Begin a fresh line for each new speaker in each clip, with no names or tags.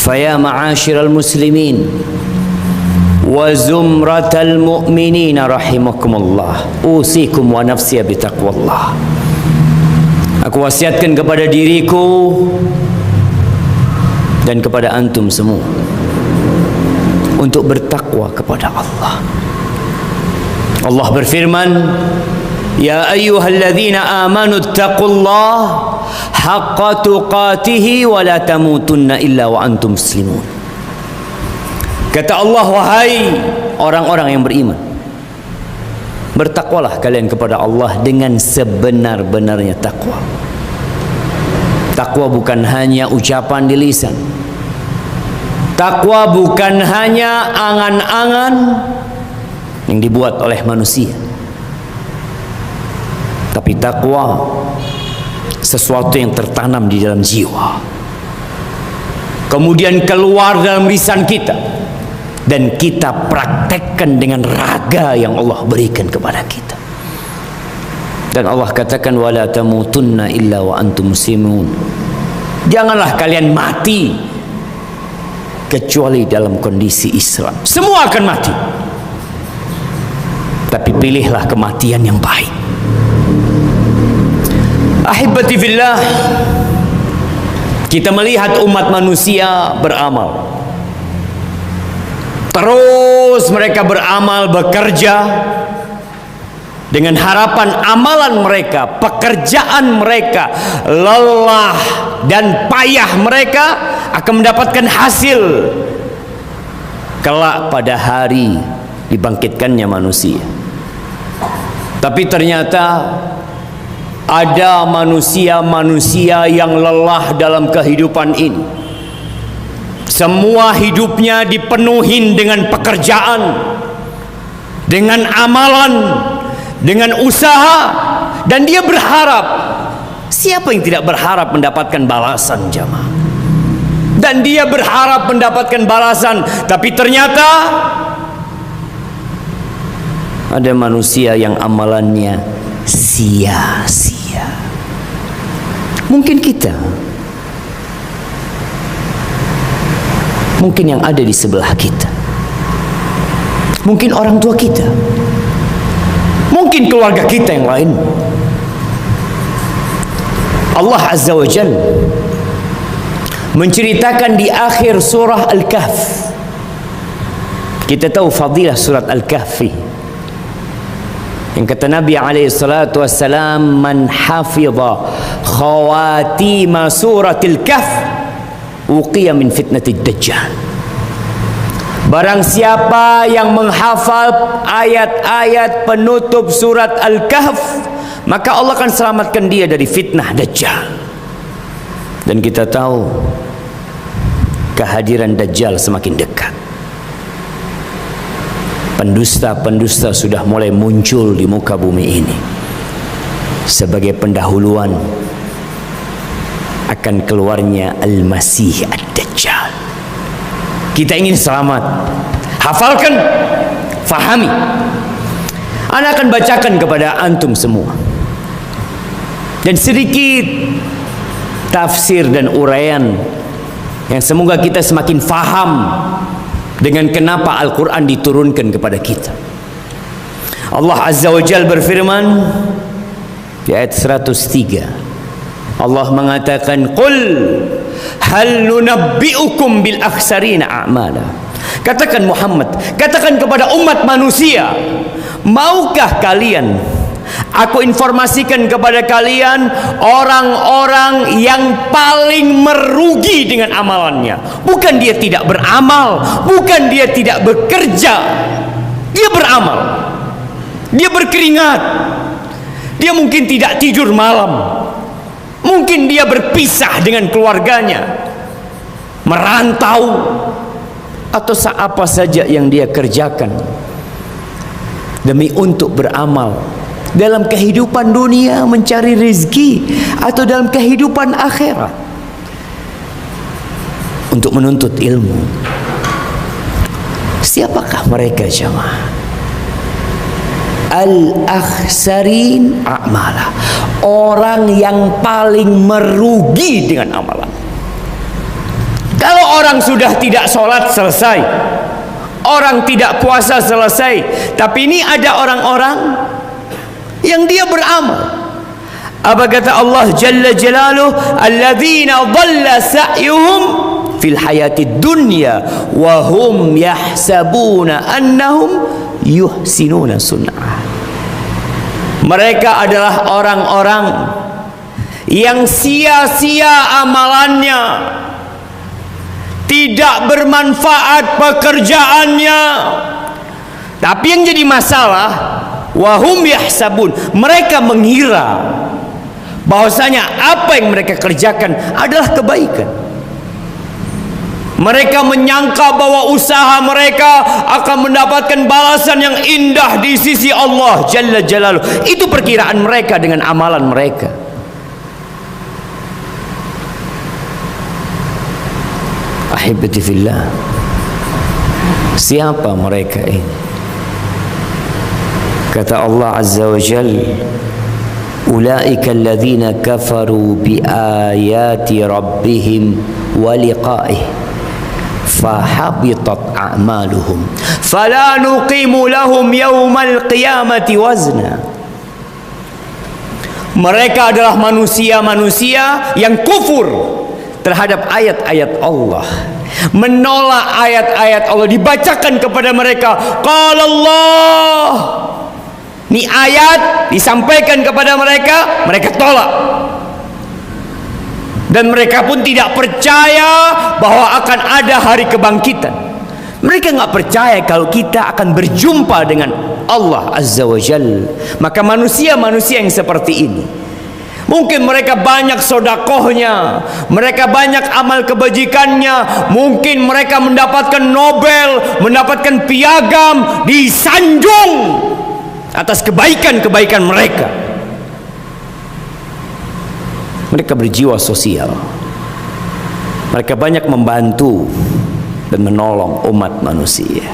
Faya ma'asyiral muslimin wa zumratal mu'minin rahimakumullah, usikum wa nafsiya bitaqwallah. Aku wasiatkan kepada diriku dan kepada antum semua untuk bertakwa kepada Allah. Allah berfirman, ya ayyuhalladzina amanu taqullaha haqqa tuqatih wa la tamutunna illa wa antum muslimun. Kata Allah, wahai orang-orang yang beriman, bertakwalah kalian kepada Allah dengan sebenar-benarnya takwa. Takwa bukan hanya ucapan di lisan. Takwa bukan hanya angan-angan yang dibuat oleh manusia. Tapi takwa sesuatu yang tertanam di dalam jiwa, kemudian keluar dalam lisan kita, dan kita praktekkan dengan raga yang Allah berikan kepada kita. Dan Allah katakan, wala tamutunna illa wa antum muslimun. Janganlah kalian mati kecuali dalam kondisi Islam. Semua akan mati, tapi pilihlah kematian yang baik. Ahibati fillah, kita melihat umat manusia beramal. Terus mereka beramal, bekerja dengan harapan amalan mereka, pekerjaan mereka, lelah dan payah mereka akan mendapatkan hasil kelak pada hari dibangkitkannya manusia. Tapi ternyata ada manusia-manusia yang lelah dalam kehidupan ini. Semua hidupnya dipenuhi dengan pekerjaan, dengan amalan, dengan usaha, dan dia berharap. Siapa yang tidak berharap mendapatkan balasan, jamaah? Dan dia berharap mendapatkan balasan, tapi ternyata ada manusia yang amalannya sia-sia. Mungkin kita, mungkin yang ada di sebelah kita, mungkin orang tua kita, mungkin keluarga kita yang lain. Allah Azza wa Jalla menceritakan di akhir surah Al-Kahf. Kita tahu fadilah surat Al-Kahfi, yang kata Nabi alaihissalatu wassalam, man hafidha khawatima suratil kahf uqiya min fitnatid dajjal. Barang siapa yang menghafal ayat-ayat penutup surat Al-Kahf, maka Allah akan selamatkan dia dari fitnah Dajjal. Dan kita tahu kehadiran Dajjal semakin dekat. Pendusta-pendusta sudah mulai muncul di muka bumi ini sebagai pendahuluan akan keluarnya Al-Masih Ad-Dajjal. Kita ingin selamat, hafalkan, fahami. Ana akan bacakan kepada antum semua, dan sedikit tafsir dan uraian yang semoga kita semakin faham dengan kenapa Al-Quran diturunkan kepada kita. Allah Azza wa Jalla berfirman di ayat 103, Allah mengatakan, qul hal nunabbi'ukum bil akhsarina a'mala. Katakan Muhammad, katakan kepada umat manusia, maukah kalian aku informasikan kepada kalian orang-orang yang paling merugi dengan amalannya? Bukan dia tidak beramal, bukan dia tidak bekerja, dia beramal, dia berkeringat, dia mungkin tidak tidur malam, mungkin dia berpisah dengan keluarganya, merantau, atau apa saja yang dia kerjakan demi untuk beramal dalam kehidupan dunia, mencari rezeki, atau dalam kehidupan akhirat untuk menuntut ilmu. Siapakah mereka, jemaah? Al-akhsarin a'mala, orang yang paling merugi dengan amalan. Kalau orang Orang sudah tidak sholat selesai, orang tidak puasa selesai, tapi ini ada orang-orang yang dia beramal. Apa kata Allah Jalla Jalaluh? Alladzina dhalla sa'yuhum fil hayatid dunya wa hum yahsabuna annahum yuhsinuna sun'ah. Mereka adalah orang-orang yang sia-sia amalannya, tidak bermanfaat pekerjaannya. Tapi yang jadi masalah, wahum yahsabun, mereka mengira bahwasanya apa yang mereka kerjakan adalah kebaikan. Mereka menyangka bahwa usaha mereka akan mendapatkan balasan yang indah di sisi Allah Jalla Jalaluh. Itu perkiraan mereka dengan amalan mereka. Ahibati fillah, siapa mereka ini? Kata Allah Azza wa Jalla, ulaika alladhina kafaru bi ayati rabbihim wa liqa'ih fahabitat a'maluhum fala nuqimu lahum yawmal qiyamati wazna. Mereka adalah manusia-manusia yang kufur terhadap ayat-ayat Allah, menolak ayat-ayat Allah, dibacakan kepada mereka qala Allah, ini ayat disampaikan kepada mereka, mereka tolak. Dan mereka pun tidak percaya bahwa akan ada hari kebangkitan. Mereka nggak percaya kalau kita akan berjumpa dengan Allah Azza wa Jalla. Maka manusia-manusia yang seperti ini, mungkin mereka banyak sodakohnya, mereka banyak amal kebajikannya, mungkin mereka mendapatkan Nobel, mendapatkan piagam, disanjung atas kebaikan-kebaikan mereka. Mereka berjiwa sosial, mereka banyak membantu dan menolong umat manusia.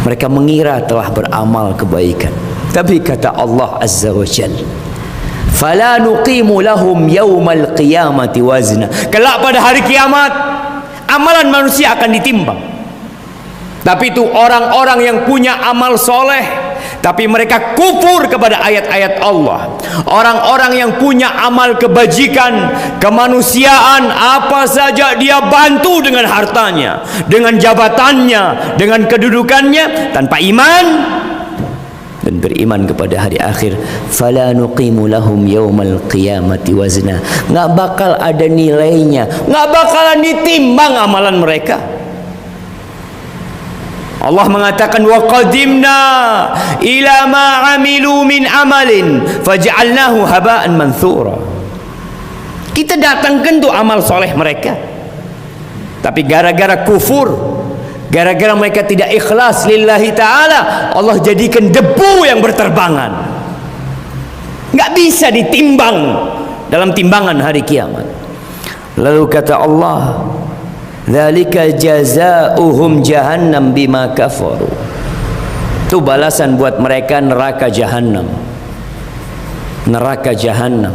Mereka mengira telah beramal kebaikan, tapi kata Allah Azza wa Jalla, fala nuqimu lahum yawmal qiyamati wazna. Kelak pada hari kiamat, amalan manusia akan ditimbang. Tapi itu orang-orang yang punya amal soleh, tapi mereka kufur kepada ayat-ayat Allah. Orang-orang yang punya amal kebajikan, kemanusiaan, apa saja dia bantu dengan hartanya, dengan jabatannya, dengan kedudukannya, tanpa iman dan beriman kepada hari akhir, fala nuqimu lahum yaumal qiyamati wazna. Nggak bakal ada nilainya, nggak bakalan ditimbang amalan mereka. Allah mengatakan wa qadimna ila ma amilu min amalin faj'alnahu haba'an manthura. Kita datangkan tuh amal soleh mereka, tapi gara-gara kufur, gara-gara mereka tidak ikhlas lillahi ta'ala, Allah jadikan debu yang berterbangan, nggak bisa ditimbang dalam timbangan hari kiamat. Lalu kata Allah, dzalika jazaohum jahannam bima kafaru. Itu balasan buat mereka neraka jahanam. Neraka jahanam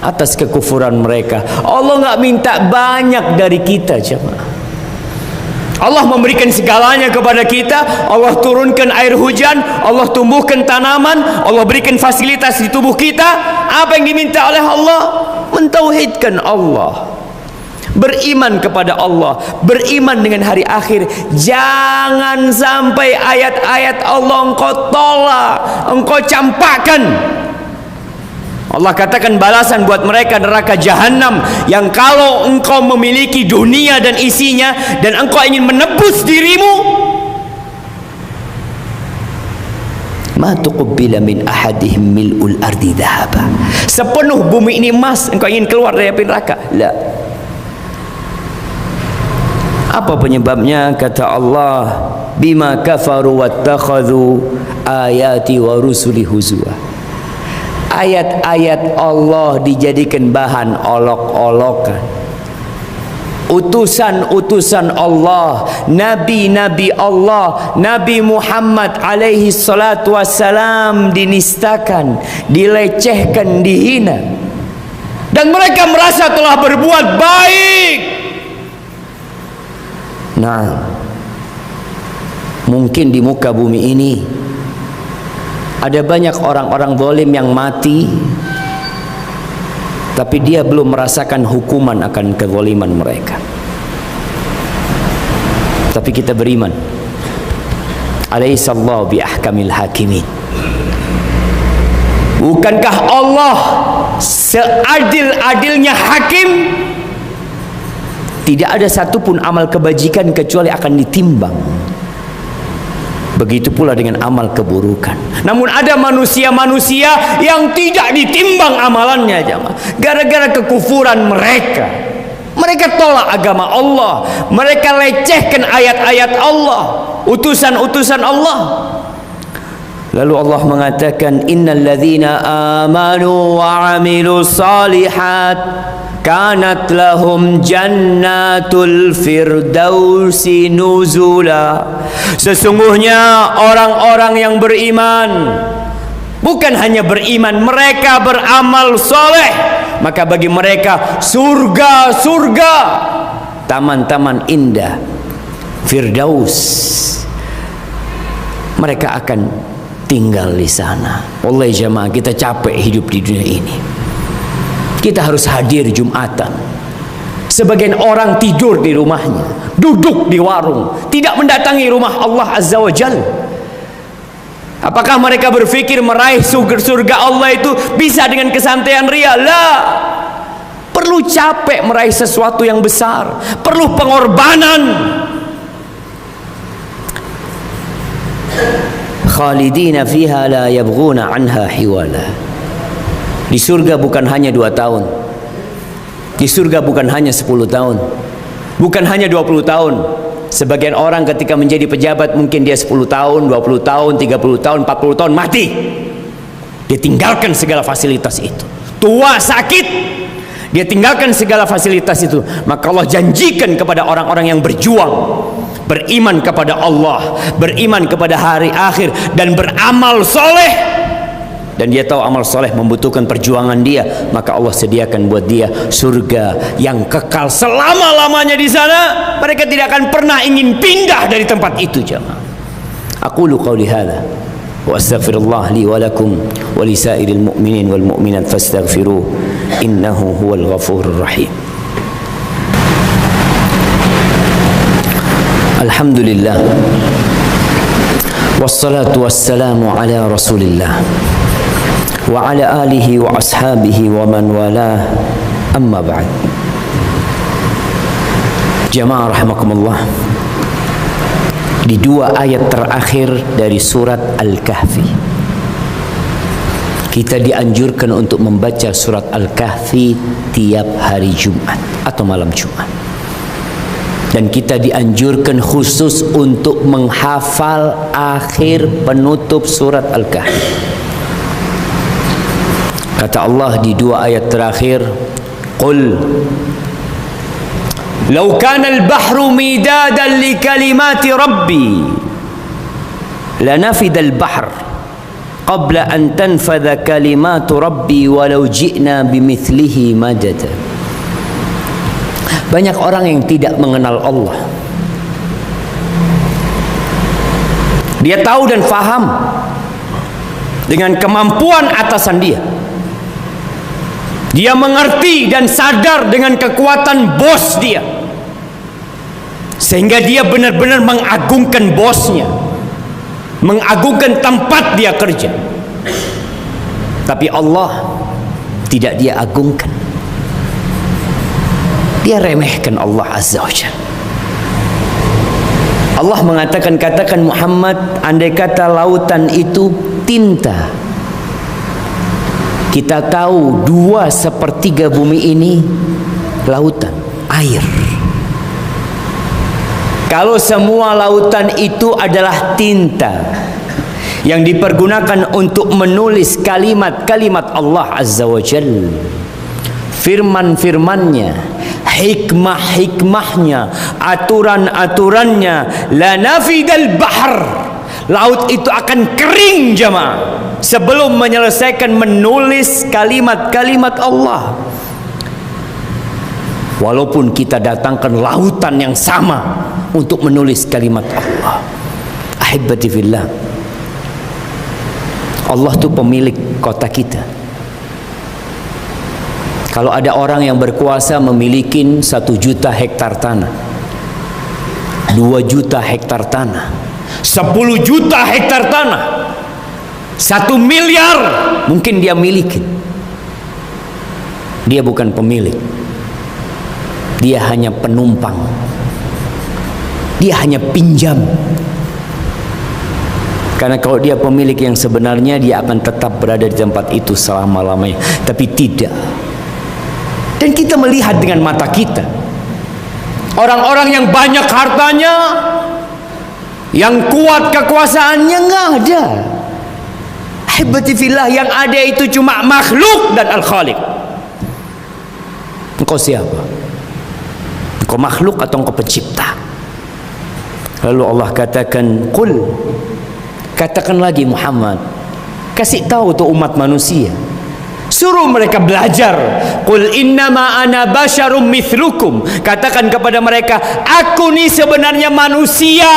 atas kekufuran mereka. Allah nggak minta banyak dari kita, jemaah. Allah memberikan segalanya kepada kita. Allah turunkan air hujan, Allah tumbuhkan tanaman, Allah berikan fasilitas di tubuh kita. Apa yang diminta oleh Allah? Mentauhidkan Allah, beriman kepada Allah, beriman dengan hari akhir. Jangan sampai ayat-ayat Allah engkau tolak, engkau campakkan. Allah katakan balasan buat mereka neraka jahanam, yang kalau engkau memiliki dunia dan isinya dan engkau ingin menebus dirimu, ma tuqbila min ahadihim mil'ul ardi dhahaba. Sepenuh bumi ini emas, engkau ingin keluar dari api neraka? La. Apa penyebabnya? Kata Allah, bima kafaru wattakhadhu ayati wa rusuli huzwa. Ayat-ayat Allah dijadikan bahan olok-olokan. Utusan-utusan Allah, nabi-nabi Allah, Nabi Muhammad alaihi salatu wassalam dinistakan, dilecehkan, dihina. Dan mereka merasa telah berbuat baik. Nah, mungkin di muka bumi ini ada banyak orang-orang zalim yang mati, tapi dia belum merasakan hukuman akan kezaliman mereka. Tapi kita beriman, alaihissallahu bi ahkamil hakimin. Bukankah Allah seadil-adilnya hakim? Tidak ada satupun amal kebajikan kecuali akan ditimbang. Begitu pula dengan amal keburukan. Namun ada manusia-manusia yang tidak ditimbang amalannya, jemaah. Gara-gara kekufuran mereka. Mereka tolak agama Allah. Mereka lecehkan ayat-ayat Allah, utusan-utusan Allah. Lalu Allah mengatakan, innal ladzina amanu wa 'amilus shalihat kanat lahum jannatul firdausi nuzula. Sesungguhnya orang-orang yang beriman, bukan hanya beriman, mereka beramal soleh, maka bagi mereka surga-surga, taman-taman indah, firdaus. Mereka akan tinggal di sana. Wallahi jamaah, kita capek hidup di dunia ini. Kita harus hadir Jumatan. Sebagian orang tidur di rumahnya, duduk di warung, tidak mendatangi rumah Allah Azza wa Jalla. Apakah mereka berpikir meraih surga Allah itu bisa dengan kesantaian ria? Lah. Perlu capek meraih sesuatu yang besar, perlu pengorbanan. Khalidina fiha la yabghuna anha hiwala. Di surga bukan hanya 2 tahun. Di surga bukan hanya 10 tahun. Bukan hanya 20 tahun. Sebagian orang ketika menjadi pejabat mungkin dia 10 tahun, 20 tahun, 30 tahun, 40 tahun mati. Dia tinggalkan segala fasilitas itu. Tua, sakit, dia tinggalkan segala fasilitas itu. Maka Allah janjikan kepada orang-orang yang berjuang, beriman kepada Allah, beriman kepada hari akhir, dan beramal soleh, dan dia tahu amal soleh membutuhkan perjuangan dia, maka Allah sediakan buat dia surga yang kekal selama-lamanya di sana. Mereka tidak akan pernah ingin pindah dari tempat itu, jemaah. Aqulu qawli hadza wa astaghfirullah li wa lakum wa li sairil mu'minin wal mu'minat fastaghfiruh innahu huwal ghafurur rahim. Alhamdulillah, wassalatu wassalamu ala rasulillah wa ala alihi wa ashabihi wa man walah, amma ba'd. Jamaah rahimakumullah, di 2 ayat terakhir dari surat Al-Kahfi, kita dianjurkan untuk membaca surat Al-Kahfi tiap hari Jumat atau malam Jumat. Dan kita dianjurkan khusus untuk menghafal akhir penutup surat Al-Kahfi. Kata Allah di 2 ayat terakhir, Qul law kana al-bahru midadan li kalimati rabbi lanafida al-bahr qabla an tanfadha kalimatu rabbi walau ji'na bimithlihi madada. Banyak orang yang tidak mengenal Allah. Dia tahu dan faham dengan kemampuan atasan dia. Dia mengerti dan sadar dengan kekuatan bos dia, sehingga dia benar-benar mengagungkan bosnya, mengagungkan tempat dia kerja. Tapi Allah tidak dia agungkan. Dia remehkan Allah Azza wa Jalla. Allah mengatakan, katakan Muhammad, andai kata lautan itu tinta, kita tahu 2/3 bumi ini lautan, air. Kalau semua lautan itu adalah tinta yang dipergunakan untuk menulis kalimat-kalimat Allah Azza wa Jalla, firman-firmannya, hikmah-hikmahnya, aturan-aturannya, la nafidal bahr, laut itu akan kering jemaah sebelum menyelesaikan menulis kalimat-kalimat Allah. Walaupun kita datangkan lautan yang sama, untuk menulis kalimat Allah. Ahibati fillah, Allah itu pemilik kota kita. Kalau ada orang yang berkuasa memiliki 1 juta hektar tanah, 2 juta hektar tanah, 10 juta hektar tanah, 1 miliar mungkin dia miliki. Dia bukan pemilik, dia hanya penumpang, dia hanya pinjam. Karena kalau dia pemilik yang sebenarnya, dia akan tetap berada di tempat itu selama-lamanya. Tapi tidak. Dan kita melihat dengan mata kita, orang-orang yang banyak hartanya, yang kuat kekuasaannya, nggak ada. Ahibati fillah, yang ada itu cuma makhluk dan Al-Khaliq. Engkau siapa? Engkau makhluk atau engkau pencipta? Lalu Allah katakan, qul, katakan lagi Muhammad, kasih tahu tuh umat manusia, suruh mereka belajar. Qul innama ana basyarum mithlukum, katakan kepada mereka, aku ni sebenarnya manusia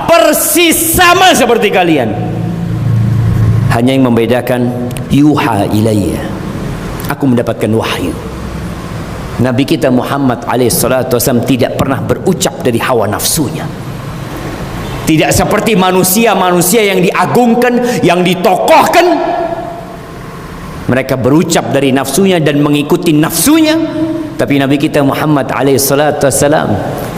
persis sama seperti kalian. Hanya yang membedakan, yuha ilayya, aku mendapatkan wahyu. Nabi kita Muhammad alaihissalam tidak pernah berucap dari hawa nafsunya. Tidak seperti manusia-manusia yang diagungkan, yang ditokohkan. Mereka berucap dari nafsunya dan mengikuti nafsunya. Tapi Nabi kita Muhammad alaihissalam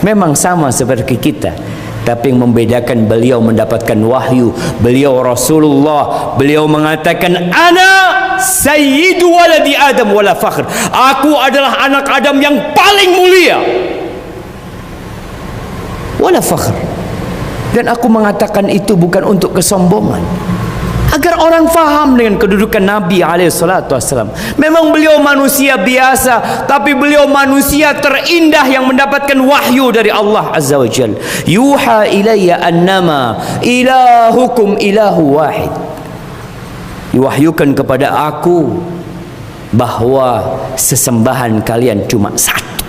memang sama seperti kita. Tapi yang membedakan, beliau mendapatkan wahyu. Beliau Rasulullah. Beliau mengatakan, ana sayyidu waladi Adam wala fakhr. Aku adalah anak Adam yang paling mulia. Wala fakhr. Dan aku mengatakan itu bukan untuk kesombongan, agar orang faham dengan kedudukan Nabi alaihissalam. Memang beliau manusia biasa, tapi beliau manusia terindah yang mendapatkan wahyu dari Allah azza wa jalla. Yuha ilayya annama ilahukum ilahu wahid. Diwahyukan kepada aku bahwa sesembahan kalian cuma satu,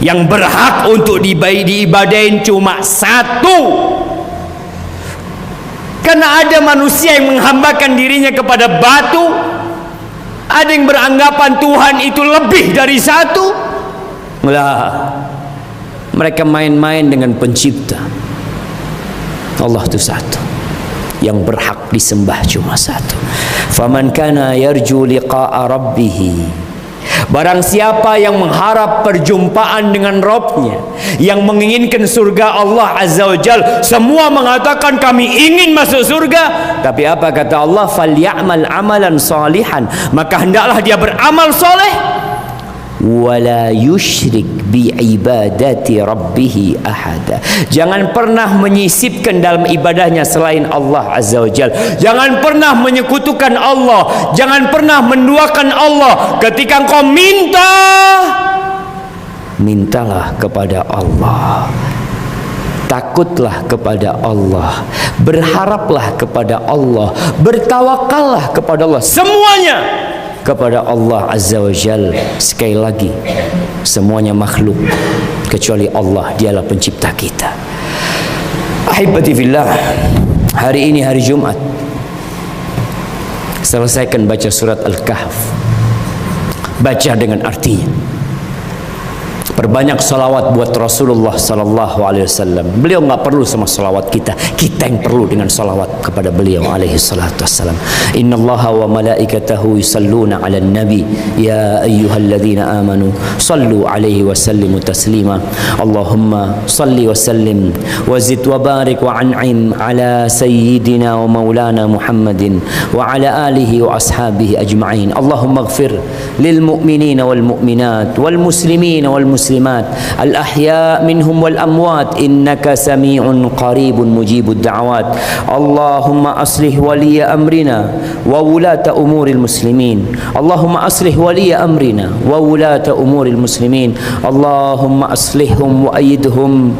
yang berhak untuk diibadahin cuma satu. Karena ada manusia yang menghambakan dirinya kepada batu, ada yang beranggapan Tuhan itu lebih dari satu. Mereka main-main dengan pencipta. Allah itu satu, yang berhak disembah cuma satu. Faman kana yarju liqa'a rabbih, barang siapa yang mengharap perjumpaan dengan Rabbnya, yang menginginkan surga Allah azza wa jal. Semua mengatakan kami ingin masuk surga, tapi apa kata Allah? Falyamal amalan salihan, maka hendaklah dia beramal soleh. Wala yusyrik biibadati rabbih ahada, jangan pernah menyisipkan dalam ibadahnya selain Allah azza wa jal. Jangan pernah menyekutukan Allah, jangan pernah menduakan Allah. Ketika engkau minta, mintalah kepada Allah, takutlah kepada Allah, berharaplah kepada Allah, bertawakallah kepada Allah, semuanya kepada Allah azza wa jal. Sekali lagi, semuanya makhluk kecuali Allah, dialah pencipta kita. Ahibati fillah, hari ini hari Jumat, selesaikan baca surat Al-Kahf, baca dengan artinya. Perbanyak salawat buat Rasulullah sallallahu alaihi wasallam. Beliau enggak perlu sama salawat kita, kita yang perlu dengan salawat kepada beliau alaihi salatu wassalam. Innallaha wa malaikatahu yusalluna 'alan nabi ya ayyuhalladzina amanu sallu 'alaihi wa sallimu taslima. Allahumma salli wa sallim wa zid wa barik wa an'im 'ala sayyidina wa maulana Muhammadin wa 'ala alihi wa ashabihi ajma'in. Allahumma ighfir lil mu'minina wal mu'minat wal muslimina wal muslimat al-ahya minhum wal amwat innaka sami'un qaribun mujibud da'awat. Allahumma aslih waliya amrina wa wulata umuril muslimin. Allahumma aslih waliya amrina wa wulata umuril muslimin. Allahumma aslihhum wa ayyidhum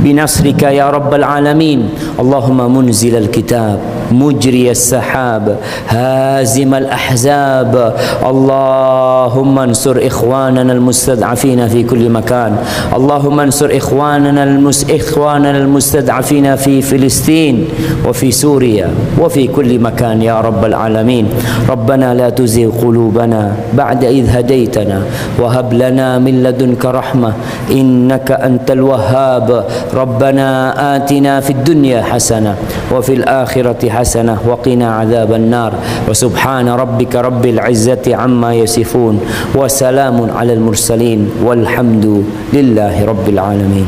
binasrika ya rabbal alamin. Allahumma munzilal kitab مجري السحاب هازم الأحزاب. اللهم انصر إخواننا المستضعفين في كل مكان. اللهم انصر إخواننا المستضعفين في فلسطين وفي سوريا وفي كل مكان يا رب العالمين. ربنا لا تزغ قلوبنا بعد إذ هديتنا وهب لنا من لدنك رحمة إنك أنت الوهاب. ربنا آتنا في الدنيا حسنة وفي الآخرة حسنة وقنا عذاب النار. وسبحان ربك رب العزة عما يصفون وسلام على المرسلين والحمد لله رب العالمين.